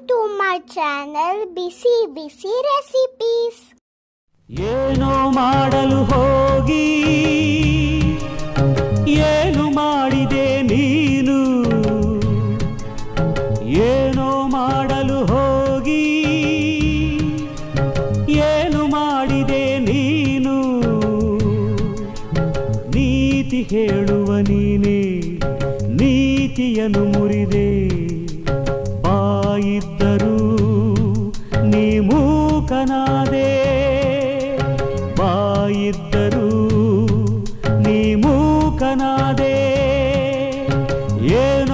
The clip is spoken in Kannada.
to my channel Bisi Bisi Recipes. ಏನೋ ಮಾಡಲು ಹೋಗಿ ಏನು ಮಾಡಿದೆ ನೀನು, ಏನೋ ಮಾಡಲು ಹೋಗಿ ಏನು ಮಾಡಿದೆ ನೀನು, ನೀತಿ ಹೇಳುವ ನೀನೇ ನೀತಿಯನ್ನು ಮುರಿದೆ, ಬಾಯಿದ್ದರೂ ನೀ ಮೂಕನಾದೆ, ಬಾಯಿದ್ದರೂ ನೀ ಮೂಕನಾದೆ, ಏನು